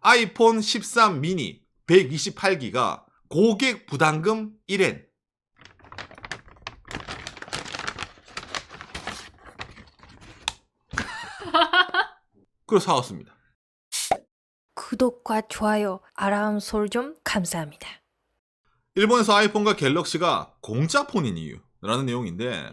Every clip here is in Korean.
아이폰 13 미니 128기가 고객 부담금 1엔. 그래서 사왔습니다. 구독과 좋아요, 알람 설정 감사합니다. 일본에서 아이폰과 갤럭시가 공짜 폰인 이유라는 내용인데,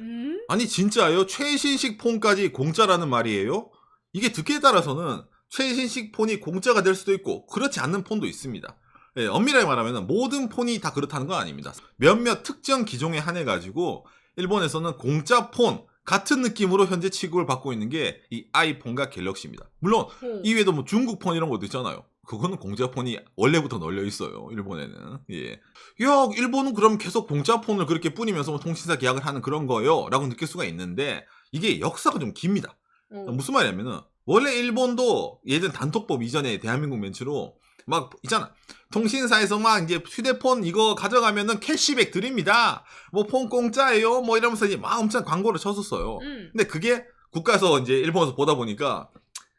아니 진짜요? 최신식 폰까지 공짜라는 말이에요? 이게 듣기에 따라서는 최신식 폰이 공짜가 될 수도 있고 그렇지 않는 폰도 있습니다. 예, 엄밀하게 말하면 모든 폰이 다 그렇다는 건 아닙니다. 몇몇 특정 기종에 한해 가지고 일본에서는 공짜 폰 같은 느낌으로 현재 취급을 받고 있는 게 이 아이폰과 갤럭시입니다. 물론 이외에도 뭐 중국 폰 이런 것도 있잖아요. 그거는 공짜 폰이 원래부터 널려 있어요. 일본에는. 예. 야, 일본은 그럼 계속 공짜 폰을 그렇게 뿌리면서 뭐 통신사 계약을 하는 그런 거예요? 라고 느낄 수가 있는데, 이게 역사가 좀 깁니다. 무슨 말이냐면은 원래 일본도 예전 단톡법 이전에 대한민국 멘트로 막 있잖아. 통신사에서 막 이제 휴대폰 이거 가져가면은 캐시백 드립니다. 뭐 폰 공짜예요. 뭐 이러면서 이제 막 엄청 광고를 쳤었어요. 근데 그게 국가에서 이제 일본에서 보다 보니까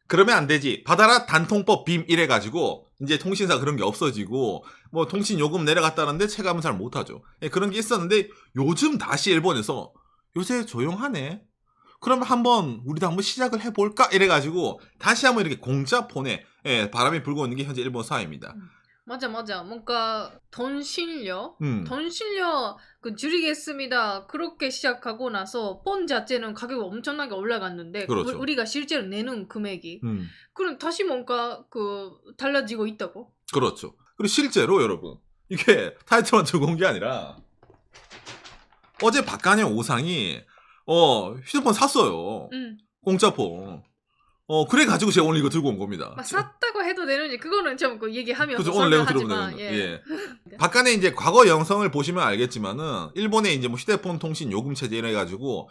그러면 안 되지. 받아라 단통법 빔 이래가지고 이제 통신사 그런 게 없어지고 뭐 통신 요금 내려갔다는데 체감은 잘 못하죠. 예, 그런 게 있었는데 요즘 다시 일본에서 요새 조용하네. 그러면 우리도 한번 시작을 해볼까? 이래가지고 다시 한번 이렇게 공짜 폰에 예, 바람이 불고 있는 게 현재 일본 사회입니다. 맞아. 뭔가 돈 실려 그 줄이겠습니다. 그렇게 시작하고 나서 폰 자체는 가격이 엄청나게 올라갔는데 그렇죠. 우리가 실제로 내는 금액이 그럼 다시 뭔가 그 달라지고 있다고? 그렇죠. 그리고 실제로 여러분 이게 타이틀만 들고 온 게 아니라 어제 박간영 오상이 휴대폰 샀어요. 공짜 폰. 그래가지고 제가 오늘 이거 들고 온 겁니다. 막 샀다고 해도 되는지 그거는 좀 그 얘기하면 그죠, 오늘 내용 들어보면. 예. 박간의 이제 과거 영상을 보시면 알겠지만은, 일본에 이제 뭐 휴대폰 통신 요금 체제 이래가지고,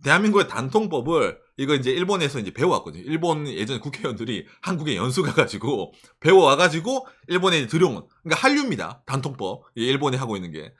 대한민국의 단통법을 이거 이제 일본에서 이제 배워왔거든요. 일본 예전 국회의원들이 한국에 연수 가가지고 배워와가지고 일본에 이제 들여온, 그러니까 한류입니다. 단통법. 예, 일본이 하고 있는 게.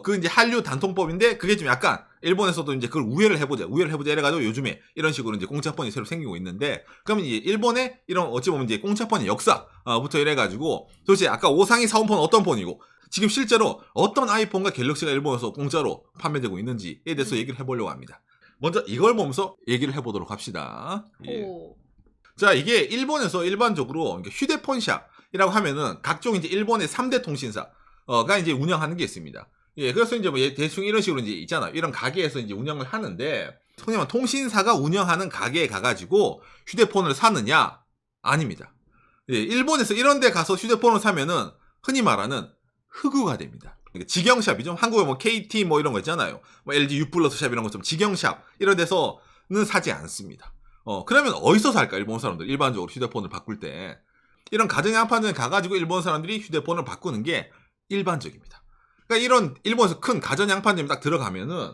그 이제 한류 단통법인데 그게 좀 약간 일본에서도 이제 그걸 우회를 해보자 이래가지고 요즘에 이런 식으로 이제 공짜폰이 새로 생기고 있는데, 그러면 이제 일본의 이런 어찌 보면 이제 공짜폰의 역사부터 이래가지고 도대체 아까 오상이 사온 폰 어떤 폰이고 지금 실제로 어떤 아이폰과 갤럭시가 일본에서 공짜로 판매되고 있는지에 대해서 얘기를 해보려고 합니다. 먼저 이걸 보면서 얘기를 해보도록 합시다. 예. 자, 이게 일본에서 일반적으로 휴대폰샵이라고 하면은 각종 이제 일본의 3대 통신사가 이제 운영하는 게 있습니다. 예, 그래서 이제 뭐 대충 이런 식으로 이제 있잖아요. 이런 가게에서 이제 운영을 하는데, 그냥 통신사가 운영하는 가게에 가가지고 휴대폰을 사느냐? 아닙니다. 예, 일본에서 이런 데 가서 휴대폰을 사면은 흔히 말하는 흑우가 됩니다. 직영샵이죠. 한국에 뭐 KT 뭐 이런 거 있잖아요. 뭐 LG U+ 샵 이런 것처럼 직영샵 이런 데서는 사지 않습니다. 그러면 어디서 살까? 일본 사람들 일반적으로 휴대폰을 바꿀 때 이런 가정양판점에 가가지고 일본 사람들이 휴대폰을 바꾸는 게 일반적입니다. 그러니까 이런 일본에서 큰 가정양판점에 딱 들어가면은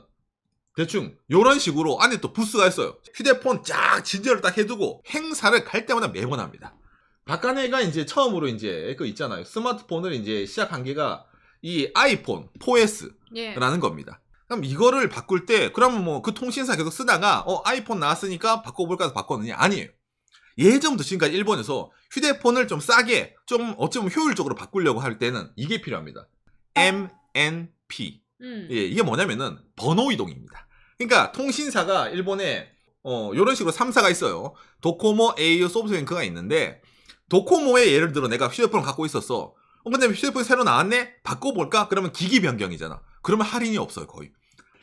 대충 요런 식으로 안에 또 부스가 있어요. 휴대폰 쫙 진열을 딱 해두고 행사를 갈 때마다 매번 합니다. 박간혜가 이제 처음으로 이제 그 있잖아요. 스마트폰을 이제 시작한 게가 이 아이폰 4S라는 겁니다. 그럼 이거를 바꿀 때 그러면 뭐 그 통신사 계속 쓰다가 아이폰 나왔으니까 바꿔볼까 해서 바꿨느냐? 아니에요. 예전부터 지금까지 일본에서 휴대폰을 좀 싸게 좀 어쩌면 효율적으로 바꾸려고 할 때는 이게 필요합니다. MNP. 예, 이게 뭐냐면은 번호 이동입니다. 그러니까 통신사가 일본에 이런 식으로 3사가 있어요. 도코모, au, 소프트뱅크가 있는데, 도코모에 예를 들어 내가 휴대폰을 갖고 있었어. 근데 휴대폰이 새로 나왔네? 바꿔볼까? 그러면 기기 변경이잖아. 그러면 할인이 없어요, 거의.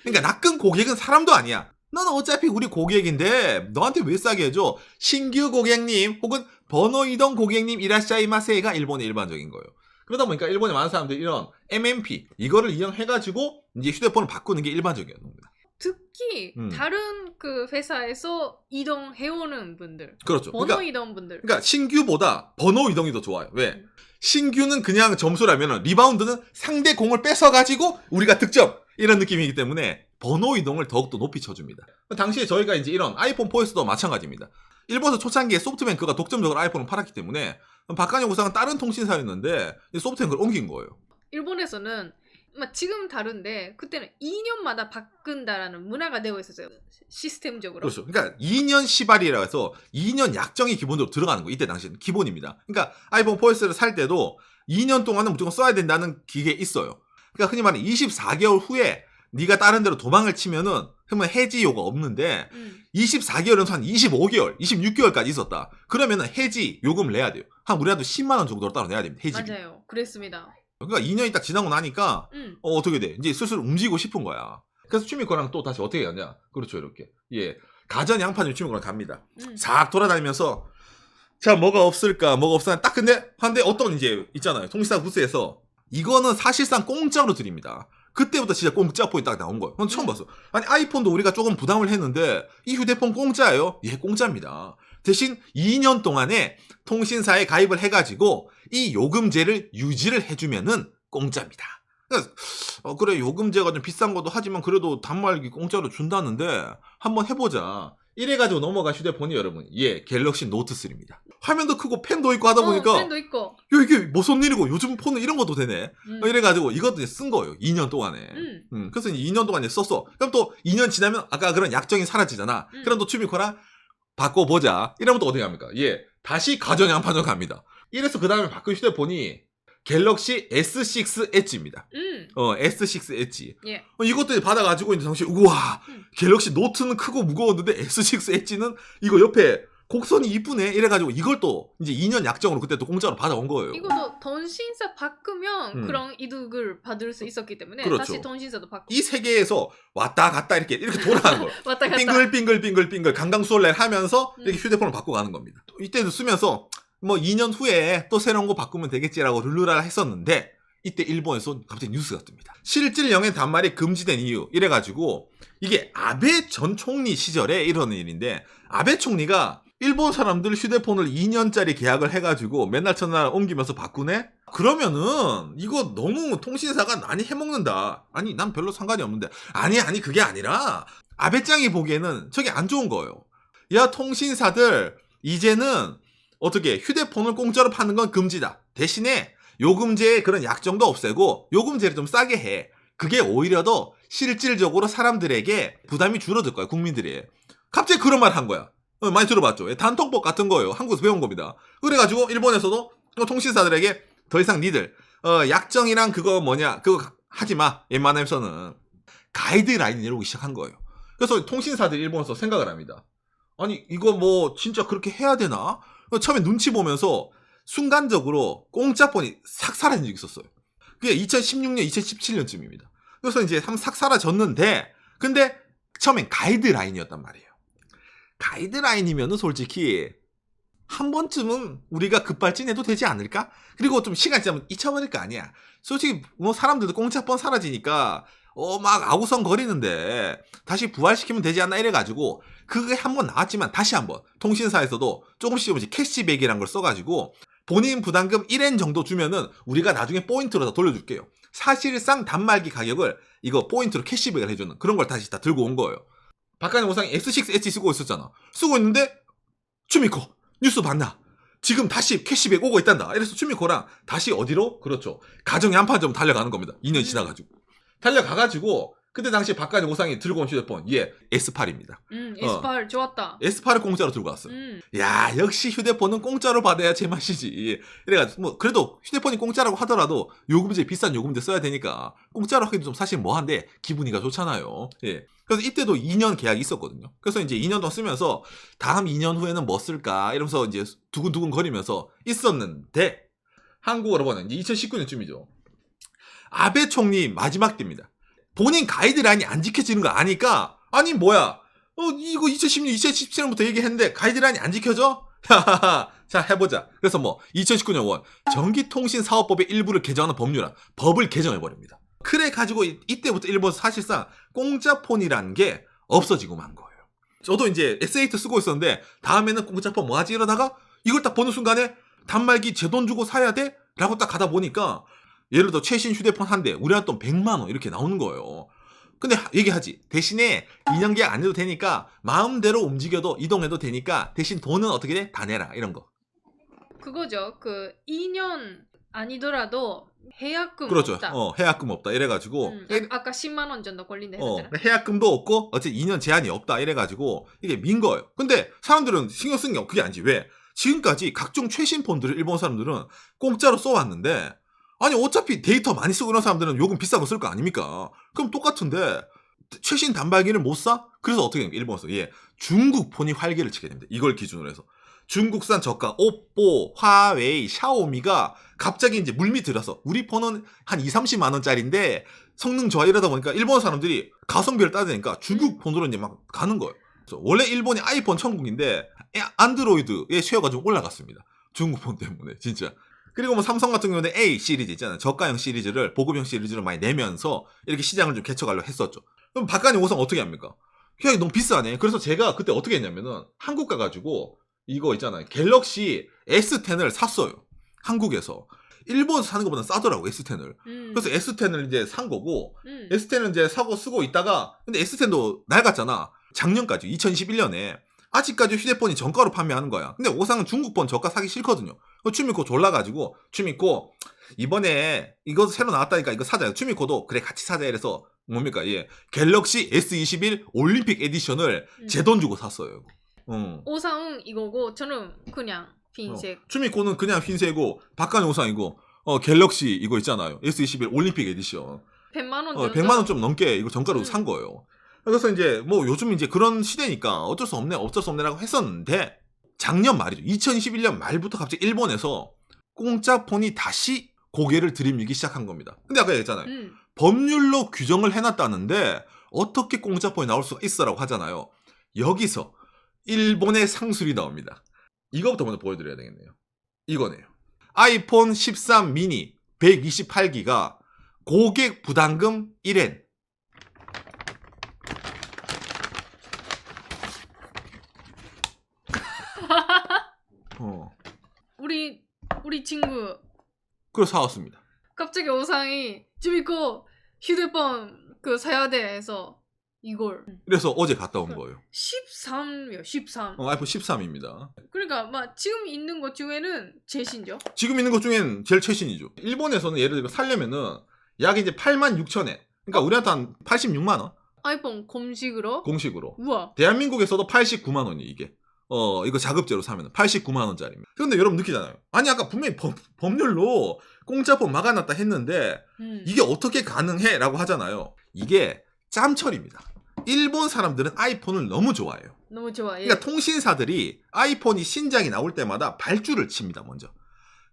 그러니까 낚은 고객은 사람도 아니야. 너는 어차피 우리 고객인데 너한테 왜 싸게 해줘? 신규 고객님 혹은 번호 이동 고객님 이라샤이마세가 일본의 일반적인 거예요. 그러다 보니까 일본에 많은 사람들이 이런 MNP 이거를 이용해가지고 이제 휴대폰을 바꾸는 게 일반적인 겁니다. 특히 다른 그 회사에서 이동해오는 분들, 그렇죠. 번호 이동 분들. 그러니까 신규보다 번호 이동이 더 좋아요. 왜? 신규는 그냥 점수라면 리바운드는 상대 공을 뺏어가지고 우리가 득점 이런 느낌이기 때문에 번호 이동을 더욱더 높이 쳐줍니다. 당시에 저희가 이제 이런 아이폰 4S도 마찬가지입니다. 일본에서 초창기에 소프트뱅크가 독점적으로 아이폰을 팔았기 때문에 박간영 우상은 다른 통신사였는데 소프트뱅크를 옮긴 거예요. 일본에서는 지금은 다른데 그때는 2년마다 바꾼다라는 문화가 되어 있었어요. 시스템적으로. 그렇죠. 그러니까 2년 시발이라 해서 2년 약정이 기본적으로 들어가는 거. 이때 당시는 기본입니다. 그러니까 아이폰 4S를 살 때도 2년 동안은 무조건 써야 된다는 게 있어요. 그러니까 흔히 말하는 24개월 후에 네가 다른 데로 도망을 치면은 그러면 해지 요가 없는데 24개월은 한 25개월, 26개월까지 있었다. 그러면은 해지 요금을 내야 돼요. 한 우리나라도 10만 원 정도로 따로 내야 됩니다. 해지. 맞아요. 그랬습니다. 그러니까 2년이 딱 지나고 나니까 어떻게 돼? 이제 슬슬 움직이고 싶은 거야. 그래서 취미코랑 또 다시 어떻게 가냐? 그렇죠, 이렇게. 예, 가전 양파점 취미코랑 갑니다. 싹 돌아다니면서 자 뭐가 없을까, 뭐가 없을까 딱 근데 한데 어떤 이제 있잖아요. 통신사 부스에서 이거는 사실상 공짜로 드립니다. 그때부터 진짜 공짜 폰이 딱 나온 거예요. 그건 처음 봤어. 아니 아이폰도 우리가 조금 부담을 했는데 이 휴대폰 공짜예요? 예, 공짜입니다. 대신 2년 동안에 통신사에 가입을 해가지고 이 요금제를 유지를 해주면은 공짜입니다. 그래서 그래 요금제가 좀 비싼 것도 하지만 그래도 단말기 공짜로 준다는데 한번 해보자. 이래가지고 넘어간 휴대폰이 여러분 갤럭시 노트 3입니다. 화면도 크고 펜도 있고 하다 보니까 펜도 있고. 야, 이게 무슨 일이고 요즘 폰은 이런 것도 되네. 이래가지고 이것도 이제 쓴 거예요. 2년 동안에. 그래서 이제 2년 동안에 썼어. 그럼 또 2년 지나면 아까 그런 약정이 사라지잖아. 그럼 또 취미코랑 바꿔보자. 이러면 또 어떻게 합니까? 다시 가전 양파점 갑니다. 이래서 그 다음에 바꾼 휴대폰이 갤럭시 S6 엣지입니다. S6 엣지. 예. 이것도 받아가지고 이제 당시 우와 갤럭시 노트는 크고 무거웠는데 S6 엣지는 이거 옆에 곡선이 이쁘네 이래가지고 이걸 또 이제 2년 약정으로 그때 또 공짜로 받아온 거예요. 이것도 통신사 바꾸면 그런 이득을 받을 수 있었기 때문에 그렇죠. 다시 통신사도 바꾸고. 이 세계에서 왔다 갔다 이렇게 돌아가는 거예요. 왔다 갔다. 빙글빙글 강강수월래 하면서 이렇게 휴대폰을 바꿔가는 겁니다. 이때도 쓰면서 뭐 2년 후에 또 새로운 거 바꾸면 되겠지라고 룰루랄 했었는데 이때 일본에서 갑자기 뉴스가 뜹니다. 실질 영해 단말이 금지된 이유 이래가지고 이게 아베 전 총리 시절에 이런 일인데 아베 총리가 일본 사람들 휴대폰을 2년짜리 계약을 해가지고 맨날 첫날 옮기면서 바꾸네? 그러면은 이거 너무 통신사가 많이 해먹는다. 아니 난 별로 상관이 없는데 아니 그게 아니라 아베짱이 보기에는 저게 안 좋은 거예요. 야 통신사들 이제는 어떻게 휴대폰을 공짜로 파는 건 금지다. 대신에 요금제의 그런 약정도 없애고 요금제를 좀 싸게 해. 그게 오히려 더 실질적으로 사람들에게 부담이 줄어들 거야. 국민들이. 갑자기 그런 말 한 거야. 많이 들어봤죠. 단통법 같은 거예요. 한국에서 배운 겁니다. 그래가지고 일본에서도 통신사들에게 더 이상 니들 약정이랑 그거 그거 하지마. 웬만해서는 가이드라인을 내려오기 시작한 거예요. 그래서 통신사들이 일본에서 생각을 합니다. 아니 이거 뭐 진짜 그렇게 해야 되나? 처음에 눈치 보면서 순간적으로 공짜폰이 싹 사라진 적이 있었어요. 그게 2016년, 2017년쯤입니다. 그래서 이제 싹 사라졌는데 근데 처음엔 가이드라인이었단 말이에요. 가이드라인이면은 솔직히 한 번쯤은 우리가 급발진해도 되지 않을까? 그리고 좀 시간이 지나면 잊혀버릴 거 아니야. 솔직히 뭐 사람들도 공짜폰 사라지니까 막 아우성거리는데 다시 부활시키면 되지 않나 이래가지고 그게 한 번 나왔지만 다시 한번 통신사에서도 조금씩 캐시백이란 걸 써가지고 본인 부담금 1엔 정도 주면은 우리가 나중에 포인트로 다 돌려줄게요. 사실상 단말기 가격을 이거 포인트로 캐시백을 해주는 그런 걸 다시 다 들고 온 거예요. 박간의 오상이 S6 엣지 쓰고 있었잖아. 쓰고 있는데 추미코 뉴스 봤나? 지금 다시 캐시백 오고 있단다. 이래서 추미코랑 다시 어디로? 그렇죠. 가정의 한판점 달려가는 겁니다. 2년 지나가지고. 달려가가지고 그때 당시 박간의 오상이 들고 온 휴대폰 S8입니다. S8 좋았다. S8을 공짜로 들고 왔어. 야 역시 휴대폰은 공짜로 받아야 제맛이지. 이래가지고 뭐 그래도 휴대폰이 공짜라고 하더라도 요금제 비싼 요금제 써야 되니까 공짜로 하기도 좀 사실 뭐한데 기분이가 좋잖아요. 예. 그래서 이때도 2년 계약이 있었거든요. 그래서 이제 2년 동안 쓰면서 다음 2년 후에는 뭐 쓸까 이러면서 이제 두근두근 거리면서 있었는데 한국으로 보는 이제 2019년쯤이죠. 아베 총리 마지막 때입니다. 본인 가이드라인이 안 지켜지는 거 아니까 아니 뭐야 이거 2016년 2017년부터 얘기했는데 가이드라인이 안 지켜져? 자 해보자. 그래서 뭐 2019년 5월 전기통신사업법의 일부를 개정하는 법률안 법을 개정해버립니다. 그래 가지고 이때부터 일본 사실상 공짜폰이라는 게 없어지고 만 거예요. 저도 이제 S8 쓰고 있었는데 다음에는 공짜폰 뭐 하지 이러다가 이걸 딱 보는 순간에 단말기 제 돈 주고 사야 돼? 라고 딱 가다 보니까 예를 들어 최신 휴대폰 한 대 우리한테 돈 100만 원 이렇게 나오는 거예요. 근데 얘기하지. 대신에 2년 계약 안 해도 되니까 마음대로 움직여도 이동해도 되니까 대신 돈은 어떻게 돼? 다 내라 이런 거. 그거죠. 그 2년 아니더라도 해약금 그렇죠. 없다. 해약금 없다 이래가지고 아까 10만 원 정도 걸린다 했잖아. 해약금도 없고 어쨌든 2년 제한이 없다 이래가지고 이게 민 거예요. 근데 사람들은 신경 쓴 게 그게 아니지. 왜? 지금까지 각종 최신 폰들을 일본 사람들은 공짜로 써왔는데 아니 어차피 데이터 많이 쓰고 이런 사람들은 요금 비싼 거 쓸 거 아닙니까? 그럼 똑같은데 최신 단말기를 못 사? 그래서 어떻게 됩니까? 일본에서 중국 폰이 활개를 치게 됩니다. 이걸 기준으로 해서 중국산 저가 오뽀, 화웨이, 샤오미가 갑자기 이제 물밑 들어서 우리 폰은 한 2-30만 원짜리인데 성능 좋아 이러다 보니까 일본 사람들이 가성비를 따지니까 중국 폰으로 이제 막 가는 거예요. 그래서 원래 일본이 아이폰 천국인데 안드로이드의 쉐어가 좀 올라갔습니다. 중국 폰 때문에 진짜. 그리고 뭐 삼성 같은 경우는 A 시리즈 있잖아요. 저가형 시리즈를 보급형 시리즈를 많이 내면서 이렇게 시장을 좀 개척하려고 했었죠. 그럼 박간이 오상 어떻게 합니까? 그냥 너무 비싸네. 그래서 제가 그때 어떻게 했냐면은 한국 가가지고 이거 있잖아요. 갤럭시 S10을 샀어요. 한국에서. 일본에서 사는 것보다 싸더라고, S10을. 그래서 S10을 이제 산 거고, S10을 이제 사고 쓰고 있다가, 근데 S10도 낡았잖아. 작년까지, 2021년에. 아직까지 휴대폰이 정가로 판매하는 거야. 근데 오상은 중국폰 저가 사기 싫거든요. 추미코 졸라가지고, 추미코, 이번에 이거 새로 나왔다니까 이거 사자요. 추미코도 그래, 같이 사자. 이래서, 뭡니까, 갤럭시 S21 올림픽 에디션을 제 돈 주고 샀어요. 오상은 이거고 저는 그냥 흰색. 추미코는 그냥 흰색이고 박간의 오상이고 갤럭시 이거 있잖아요. S21 올림픽 에디션. 100만 원 100만 원 좀 넘게 이거 정가로 산 거예요. 그래서 이제 뭐 요즘 이제 그런 시대니까 어쩔 수 없네라고 했었는데 작년 말이죠. 2021년 말부터 갑자기 일본에서 공짜 폰이 다시 고개를 들이밀기 시작한 겁니다. 근데 아까 얘기했잖아요. 법률로 규정을 해놨다는데 어떻게 공짜 폰이 나올 수가 있어라고 하잖아요. 여기서 일본의 상술이 나옵니다. 이거부터 먼저 보여드려야 되겠네요. 이거네요. 아이폰 13 미니 128기가 고객 부담금 1엔. 우리 친구 그래서 사왔습니다. 갑자기 오상이 주미코 휴대폰 사야 돼 해서 이걸. 그래서 어제 갔다 온 거예요. 13이요, 13. 아이폰 13입니다. 그러니까 막 지금 있는 것 중에는 제신죠? 지금 있는 것 중엔 제일 최신이죠. 일본에서는 예를 들어 살려면은 약 이제 86,000엔. 그러니까 우리한테 한 86만 원? 아이폰 공식으로? 공식으로. 우와. 대한민국에서도 89만 원이 이게. 이거 자급제로 사면 89만 원짜리입니다. 그런데 여러분 느끼잖아요. 아니 아까 분명히 법률로 공짜폰 막아놨다 했는데 이게 어떻게 가능해? 라고 하잖아요. 이게 짬철입니다. 일본 사람들은 아이폰을 너무 좋아해요. 너무 좋아해. 그러니까 통신사들이 아이폰이 신작이 나올 때마다 발주를 칩니다. 먼저.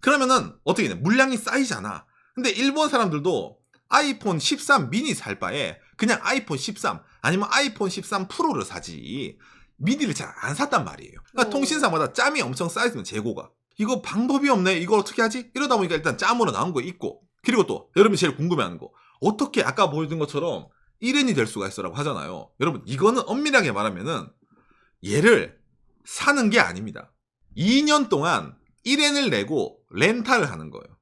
그러면은 어떻게 돼? 물량이 쌓이잖아. 근데 일본 사람들도 아이폰 13 미니 살 바에 그냥 아이폰 13 아니면 아이폰 13 프로를 사지 미니를 잘 안 샀단 말이에요. 그러니까 통신사마다 짬이 엄청 쌓여있으면 재고가. 이거 방법이 없네. 이걸 어떻게 하지? 이러다 보니까 일단 짬으로 나온 거 있고. 그리고 또 여러분이 제일 궁금해하는 거. 어떻게 아까 보여준 것처럼 1엔이 될 수가 있어라고 하잖아요. 여러분 이거는 엄밀하게 말하면은 얘를 사는 게 아닙니다. 2년 동안 1엔을 내고 렌탈을 하는 거예요.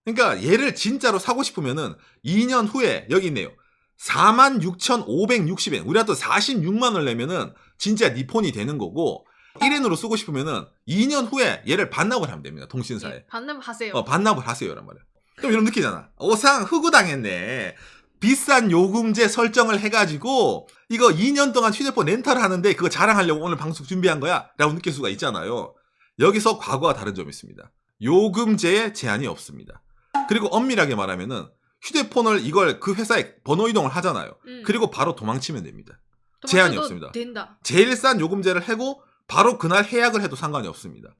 그러니까 얘를 진짜로 사고 싶으면은 2년 후에 여기 있네요. 46,560엔. 우리가 또 46만 원을 내면은 진짜 니 폰이 되는 거고 1엔으로 쓰고 싶으면은 2년 후에 얘를 반납을 하면 됩니다. 통신사에. 네, 반납하세요. 반납을 하세요. 란 말이야. 그럼 여러분 느끼잖아. 오상 흑우당했네. 비싼 요금제 설정을 해가지고 이거 2년 동안 휴대폰 렌탈을 하는데 그거 자랑하려고 오늘 방송 준비한 거야? 라고 느낄 수가 있잖아요. 여기서 과거와 다른 점이 있습니다. 요금제에 제한이 없습니다. 그리고 엄밀하게 말하면은 휴대폰을 이걸 그 회사에 번호 이동을 하잖아요. 그리고 바로 도망치면 됩니다. 제한이 없습니다. 된다. 제일 싼 요금제를 하고 바로 그날 해약을 해도 상관이 없습니다.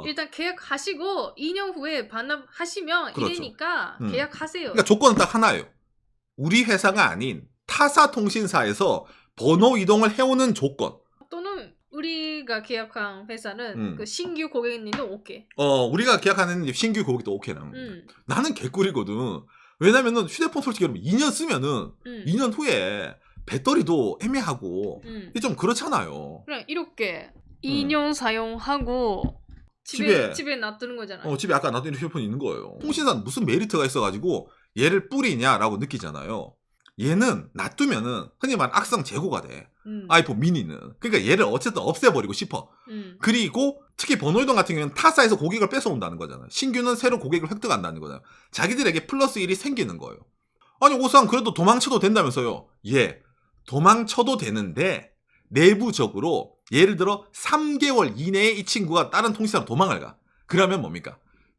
일단 계약하시고 2년 후에 반납하시면 그렇죠. 이래니까 계약하세요. 그러니까 조건은 딱 하나예요. 우리 회사가 아닌 타사 통신사에서 번호 이동을 해오는 조건. 또는 우리가 계약한 회사는 그 신규 고객님도 오케이. 우리가 계약하는 신규 고객도 오케이라는 겁니다. 나는 개꿀이거든. 왜냐면은 휴대폰 솔직히 여러분 2년 쓰면은 2년 후에 배터리도 애매하고 이게 좀 그렇잖아요. 그냥 이렇게 2년 사용하고 집에 놔두는 거잖아요. 집에 아까 놔둔 휴대폰이 있는 거예요. 통신사는 무슨 메리트가 있어가지고 얘를 뿌리냐라고 느끼잖아요. 얘는 놔두면은 흔히 말하는 악성 재고가 돼. 아이폰 미니는. 그러니까 얘를 어쨌든 없애버리고 싶어. 그리고 특히 번호이동 같은 경우는 타사에서 고객을 뺏어온다는 거잖아요. 신규는 새로 고객을 획득한다는 거잖아요. 자기들에게 플러스 1이 생기는 거예요. 아니 오상 그래도 도망쳐도 된다면서요. 예, 도망쳐도 되는데 내부적으로 예를 들어 3개월 이내에 이 친구가 다른 통신사로 도망을 가. 그러면 뭡니까?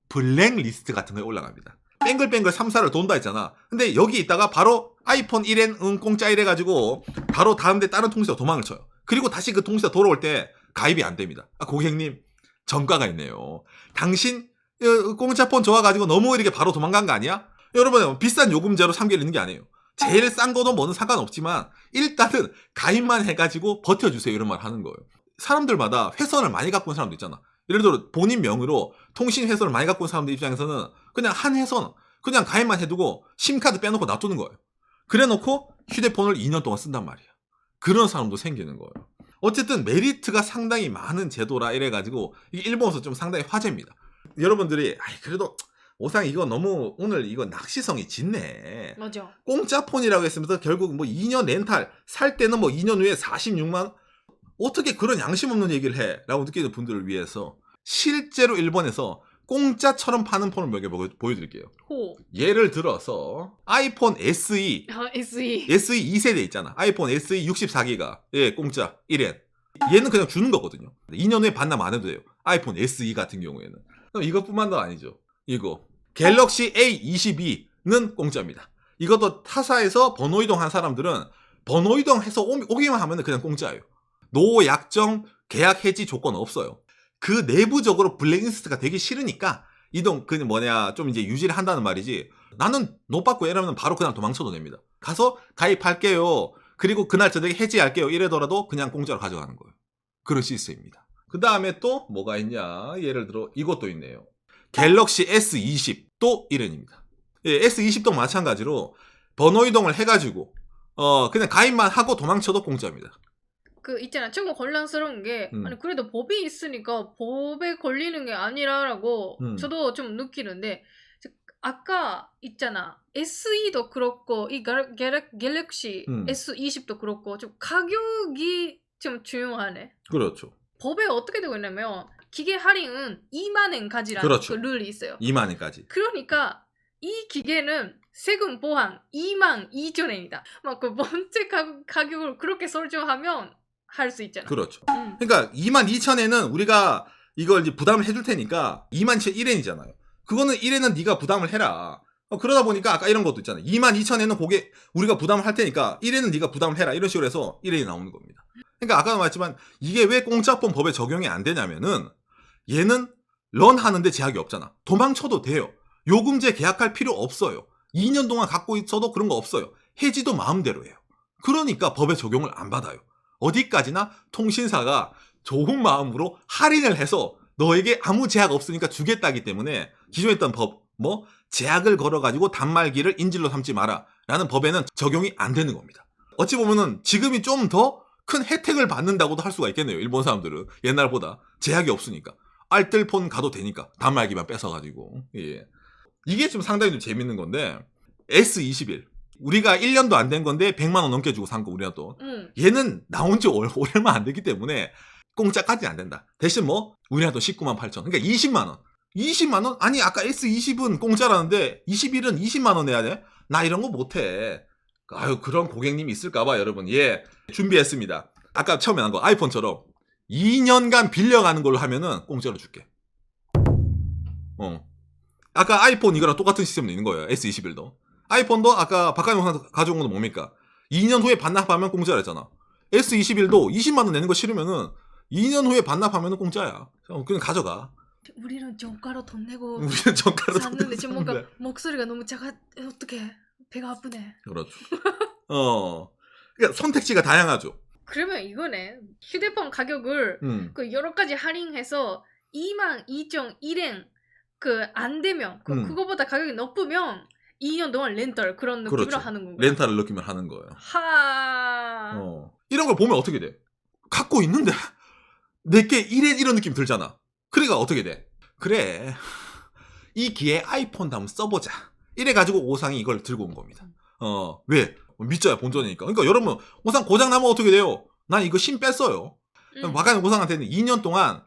블랙리스트 같은 거에 올라갑니다. 뱅글뱅글 3사를 돈다 했잖아. 근데 여기 있다가 바로 아이폰 1엔 공짜 이래가지고 바로 다른 데 다른 통신사로 도망을 쳐요. 그리고 다시 그 통신사 돌아올 때 가입이 안 됩니다. 아, 고객님 전과가 있네요. 당신 공짜폰 좋아가지고 너무 이렇게 바로 도망간 거 아니야? 여러분 비싼 요금제로 3개월 있는 게 아니에요. 제일 싼 거도 뭐는 상관없지만 일단은 가입만 해가지고 버텨주세요 이런 말 하는 거예요. 사람들마다 회선을 많이 갖고 있는 사람도 있잖아. 예를 들어 본인 명의로 통신 회선을 많이 갖고 있는 사람들 입장에서는 그냥 한 회선 그냥 가입만 해두고 심카드 빼놓고 놔두는 거예요. 그래놓고 휴대폰을 2년 동안 쓴단 말이야. 그런 사람도 생기는 거예요. 어쨌든 메리트가 상당히 많은 제도라 이래가지고 이게 일본에서 좀 상당히 화제입니다. 여러분들이 그래도 오상 이거 너무 오늘 이거 낚시성이 짙네. 맞아. 공짜 폰이라고 했으면서 결국 뭐 2년 렌탈 살 때는 뭐 2년 후에 46만 원? 어떻게 그런 양심 없는 얘기를 해? 라고 느끼는 분들을 위해서 실제로 일본에서 공짜처럼 파는 폰을 몇 개 보여드릴게요. 호. 예를 들어서 아이폰 SE SE. SE 2세대 있잖아. 아이폰 SE 64기가 예 공짜 1엔 얘는 그냥 주는 거거든요. 2년 후에 반납 안 해도 돼요. 아이폰 SE 같은 경우에는. 그럼 이것뿐만도 아니죠. 이거 갤럭시 A22는 공짜입니다. 이것도 타사에서 번호 이동한 사람들은 번호 이동해서 오기만 하면 그냥 공짜예요. 노 약정 계약 해지 조건 없어요. 그 내부적으로 블랙리스트가 되기 싫으니까 이동 좀 이제 유지를 한다는 말이지. 나는 노 받고 이러면 바로 그냥 도망쳐도 됩니다. 가서 가입할게요. 그리고 그날 저녁에 해지할게요. 이래더라도 그냥 공짜로 가져가는 거예요. 그런 시스템입니다. 그 다음에 또 뭐가 있냐? 예를 들어 이것도 있네요. 갤럭시 S20도 1엔입니다. 예, S20도 마찬가지로 번호 이동을 해가지고 그냥 가입만 하고 도망쳐도 공짜입니다. 그 있잖아. 조금 혼란스러운 게 아니 그래도 법이 있으니까 법에 걸리는 게 아니라라고 저도 좀 느끼는데 아까 있잖아. SE도 그렇고 이 갤럭시 S20도 그렇고 좀 가격이 좀 중요하네. 그렇죠. 법에 어떻게 되고 있냐면 기계 할인은 2만엔까지라는 그렇죠. 그 룰이 있어요. 2만엔까지. 그러니까 이 기계는 세금 보상 22,000엔이다. 막 그 번째 가격을 그렇게 설정하면 할 수 있잖아. 그렇죠. 그러니까 22,000엔은 우리가 이걸 이제 부담을 해줄 테니까 22,001엔이잖아요. 그거는 1엔은 네가 부담을 해라. 그러다 보니까 아까 이런 것도 있잖아요. 22,000엔은 우리가 부담을 할 테니까 1엔은 네가 부담을 해라. 이런 식으로 해서 1엔이 나오는 겁니다. 그러니까 아까도 말했지만 이게 왜 공짜폰 법에 적용이 안 되냐면은 얘는 런하는데 제약이 없잖아. 도망쳐도 돼요. 요금제 계약할 필요 없어요. 2년 동안 갖고 있어도 그런 거 없어요. 해지도 마음대로 해요. 그러니까 법에 적용을 안 받아요. 어디까지나 통신사가 좋은 마음으로 할인을 해서 너에게 아무 제약 없으니까 주겠다기 때문에 기존에 있던 법, 제약을 걸어가지고 단말기를 인질로 삼지 마라 라는 법에는 적용이 안 되는 겁니다. 어찌 보면은 지금이 좀 더 큰 혜택을 받는다고도 할 수가 있겠네요. 일본 사람들은 옛날보다 제약이 없으니까 알뜰폰 가도 되니까 단말기만 뺏어가지고. 예. 이게 좀 상당히 좀 재밌는 건데 S21 우리가 1년도 안 된 건데 100만 원 넘게 주고 산 거 우리가 또 얘는 나온 지 얼마 안 됐기 때문에 공짜까지 안 된다. 대신 우리가 또 19만 8천 그러니까 20만 원 20만 원? 아니 아까 S20은 공짜라는데 21은 20만 원 내야 돼? 나 이런 거 못해. 아유 그런 고객님이 있을까봐 여러분 예 준비했습니다. 아까 처음에 한 거 아이폰처럼 2년간 빌려가는 걸로 하면은 공짜로 줄게. 아까 아이폰 이거랑 똑같은 시스템도 있는 거예요. S21도. 아이폰도 아까 박가영 영상 가져온 건 뭡니까? 2년 후에 반납하면 공짜라 했잖아. S21도 20만 원 내는 거 싫으면은 2년 후에 반납하면 공짜야. 그냥 가져가. 우리는 정가로 돈 내고 우리는 정가로 샀는데 지금 뭔가 목소리가 너무 어떡해. 배가 아프네. 그렇죠. 그러니까 선택지가 다양하죠. 그러면 이거네. 휴대폰 가격을 그 여러 가지 할인해서 22,001엔 안 되면 그거보다 가격이 높으면 2년 동안 렌탈 그런 느낌으로 그렇죠. 하는 건가요? 렌탈을 느끼면 하는 거예요. 이런 걸 보면 어떻게 돼? 갖고 있는데 내게 이런 느낌 들잖아. 그러니까 어떻게 돼? 그래 이 기회에 아이폰도 한번 써보자. 이래가지고 오상이 이걸 들고 온 겁니다. 왜? 믿자야 본전이니까. 그러니까 여러분 오상 고장 나면 어떻게 돼요? 난 이거 심 뺐어요. 막간 오상한테는 2년 동안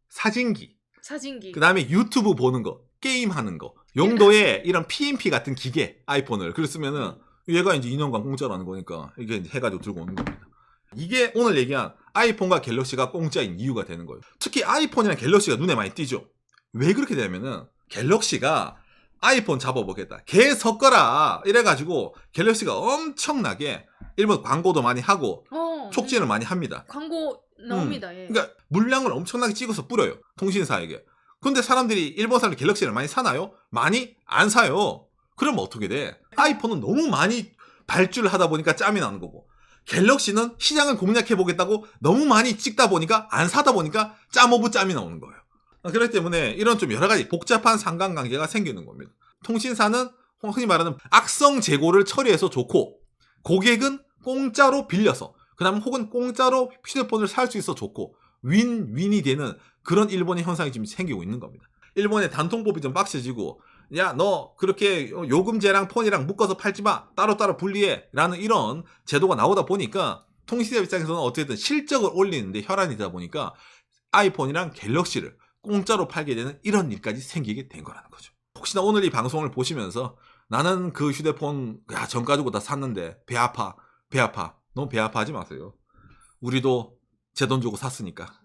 사진기, 사진기. 그 다음에 유튜브 보는 거, 게임 하는 거 용도의 이런 PMP 같은 기계 아이폰을 그걸 쓰면은 얘가 이제 2년간 공짜라는 거니까 이게 이제 해가지고 들고 오는 겁니다. 이게 오늘 얘기한 아이폰과 갤럭시가 공짜인 이유가 되는 거예요. 특히 아이폰이랑 갤럭시가 눈에 많이 띄죠. 왜 그렇게 되냐면은 갤럭시가 아이폰 잡아보겠다, 걔 섞어라 이래가지고 갤럭시가 엄청나게 일본 광고도 많이 하고 촉진을 많이 합니다. 광고 나옵니다. 예. 그러니까 물량을 엄청나게 찍어서 뿌려요, 통신사에게. 근데 사람들이 일본 사람들이 갤럭시를 많이 사나요? 많이 안 사요. 그러면 어떻게 돼? 아이폰은 너무 많이 발주를 하다 보니까 짬이 나는 거고, 갤럭시는 시장을 공략해 보겠다고 너무 많이 찍다 보니까 안 사다 보니까 짬 오브 짬이 나오는 거예요. 그렇기 때문에 이런 좀 여러 가지 복잡한 상관관계가 생기는 겁니다. 통신사는 흔히 말하는 악성 재고를 처리해서 좋고, 고객은 공짜로 빌려서, 그 다음 혹은 공짜로 휴대폰을 살 수 있어 좋고, 윈윈이 되는 그런 일본의 현상이 지금 생기고 있는 겁니다. 일본의 단통법이 좀 빡세지고, 야, 너 그렇게 요금제랑 폰이랑 묶어서 팔지 마, 따로따로 분리해 라는 이런 제도가 나오다 보니까 통신사 입장에서는 어쨌든 실적을 올리는데 혈안이다 보니까 아이폰이랑 갤럭시를 공짜로 팔게 되는 이런 일까지 생기게 된 거라는 거죠. 혹시나 오늘 이 방송을 보시면서 나는 그 휴대폰 전 가지고 다 샀는데 배 아파, 배 아파. 너무 배 아파하지 마세요. 우리도 제 돈 주고 샀으니까.